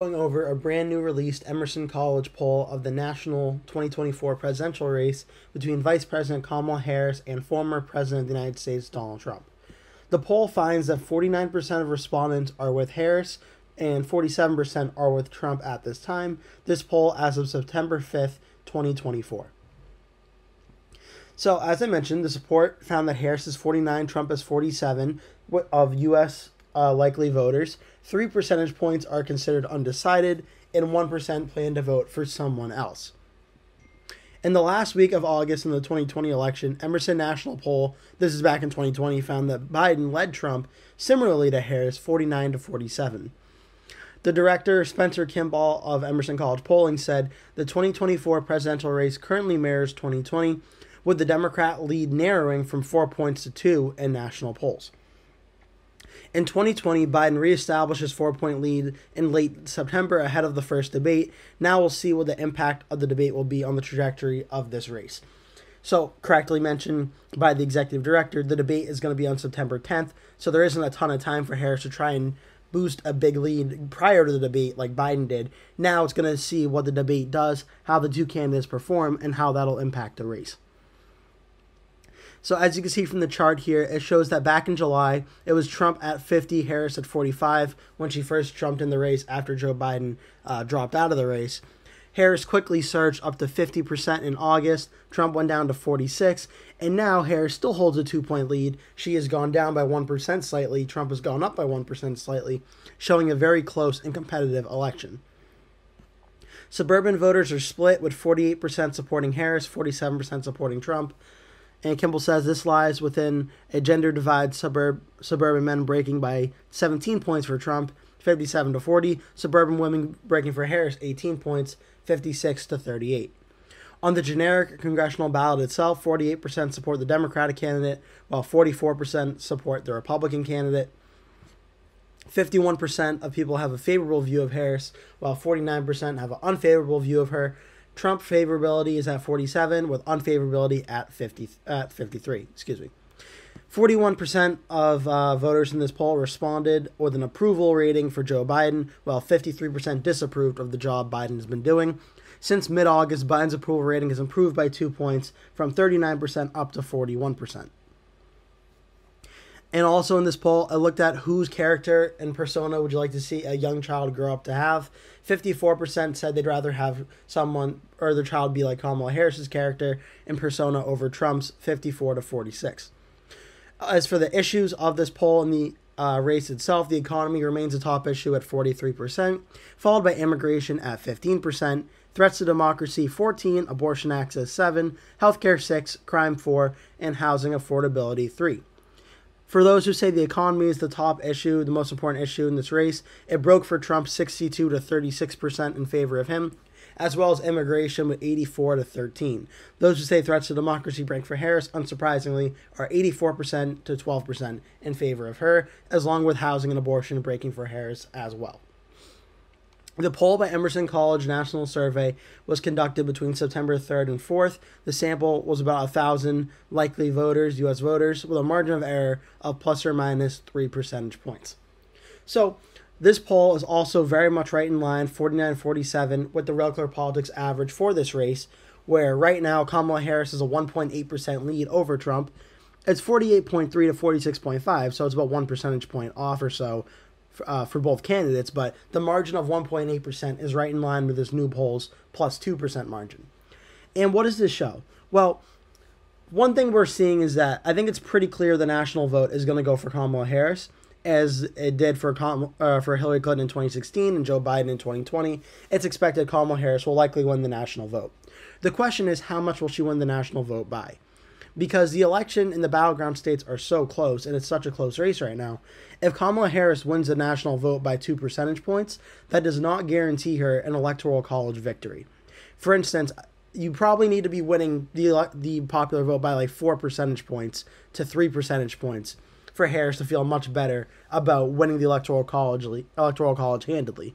Going over a brand new released Emerson College poll of the national 2024 presidential race between Vice President Kamala Harris and former President of the United States Donald Trump. The poll finds that 49% of respondents are with Harris and 47% are with Trump at this time. This poll as of September 5th, 2024. So, as I mentioned, the support found that Harris is 49, Trump is 47 of U.S. Likely voters. 3 percentage points are considered undecided, and 1% plan to vote for someone else. In the last week of August in the 2020 election, Emerson National Poll, this is back in 2020, found that Biden led Trump similarly to Harris, 49 to 47. The director, Spencer Kimball of Emerson College Polling, said the 2024 presidential race currently mirrors 2020, with the Democrat lead narrowing from 4 points to 2 in national polls. In 2020, Biden reestablished his 4-point lead in late September ahead of the first debate. Now we'll see what the impact of the debate will be on the trajectory of this race. So, correctly mentioned by the executive director, the debate is going to be on September 10th, so there isn't a ton of time for Harris to try and boost a big lead prior to the debate like Biden did. Now it's going to see what the debate does, how the two candidates perform, and how that'll impact the race. So as you can see from the chart here, it shows that back in July, it was Trump at 50, Harris at 45 when she first jumped in the race after Joe Biden dropped out of the race. Harris quickly surged up to 50% in August. Trump went down to 46, and now Harris still holds a 2-point lead. She has gone down by 1% slightly. Trump has gone up by 1% slightly, showing a very close and competitive election. Suburban voters are split, with 48% supporting Harris, 47% supporting Trump. And Kimball says this lies within a gender divide, suburban men breaking by 17 points for Trump, 57 to 40. Suburban women breaking for Harris, 18 points, 56 to 38. On the generic congressional ballot itself, 48% support the Democratic candidate, while 44% support the Republican candidate. 51% of people have a favorable view of Harris, while 49% have an unfavorable view of her. Trump favorability is at 47, with unfavorability at 53. 41% of voters in this poll responded with an approval rating for Joe Biden, while 53% disapproved of the job Biden has been doing. Since mid-August, Biden's approval rating has improved by 2 points, from 39% up to 41%. And also in this poll, I looked at whose character and persona would you like to see a young child grow up to have. 54% said they'd rather have someone or their child be like Kamala Harris's character and persona over Trump's, 54 to 46. As for the issues of this poll and the race itself, the economy remains a top issue at 43%, followed by immigration at 15%, threats to democracy 14, abortion access 7, healthcare 6, crime 4, and housing affordability 3. For those who say the economy is the top issue, the most important issue in this race, it broke for Trump 62 to 36% in favor of him, as well as immigration with 84 to 13. Those who say threats to democracy break for Harris, unsurprisingly, are 84% to 12% in favor of her, along with housing and abortion breaking for Harris as well. The poll by Emerson College National Survey was conducted between September 3rd and 4th. The sample was about 1,000 likely voters, U.S. voters, with a margin of error of plus or minus 3 percentage points. So this poll is also very much right in line, 49-47, with the regular politics average for this race, where right now Kamala Harris is a 1.8% lead over Trump. It's 48.3 to 46.5, so it's about 1 percentage point off or so for both candidates, but the margin of 1.8% is right in line with this new poll's plus 2% margin. And what does this show? Well, one thing we're seeing is that I think it's pretty clear the national vote is going to go for Kamala Harris, as it did for Hillary Clinton in 2016 and Joe Biden in 2020. It's expected Kamala Harris will likely win the national vote. The question is, how much will she win the national vote by? Because the election in the battleground states are so close, and it's such a close race right now, if Kamala Harris wins the national vote by 2 percentage points, that does not guarantee her an electoral college victory. For instance, you probably need to be winning the popular vote by like 4 percentage points to 3 percentage points for Harris to feel much better about winning the electoral college handedly.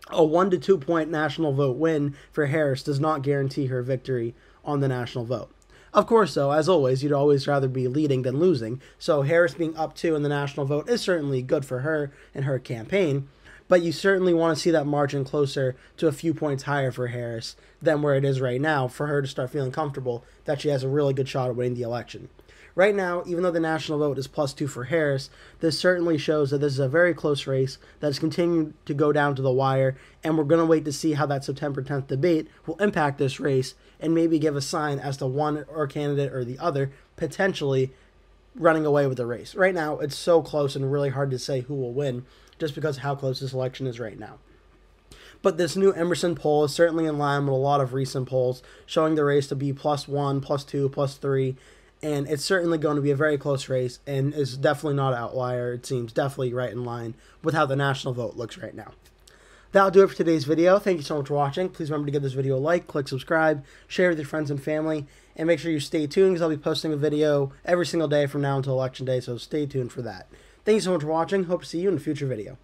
A 1 to 2 point national vote win for Harris does not guarantee her victory on the national vote. Of course, though, as always, you'd always rather be leading than losing, so Harris being up 2 in the national vote is certainly good for her and her campaign, but you certainly want to see that margin closer to a few points higher for Harris than where it is right now for her to start feeling comfortable that she has a really good shot at winning the election. Right now, even though the national vote is +2 for Harris, this certainly shows that this is a very close race that is continuing to go down to the wire, and we're going to wait to see how that September 10th debate will impact this race and maybe give a sign as to one or candidate or the other potentially running away with the race. Right now, it's so close and really hard to say who will win just because of how close this election is right now. But this new Emerson poll is certainly in line with a lot of recent polls showing the race to be +1, +2, +3, and it's certainly going to be a very close race and is definitely not an outlier. It seems definitely right in line with how the national vote looks right now. That'll do it for today's video. Thank you so much for watching. Please remember to give this video a like, click subscribe, share with your friends and family, and make sure you stay tuned because I'll be posting a video every single day from now until Election Day, so stay tuned for that. Thank you so much for watching. Hope to see you in a future video.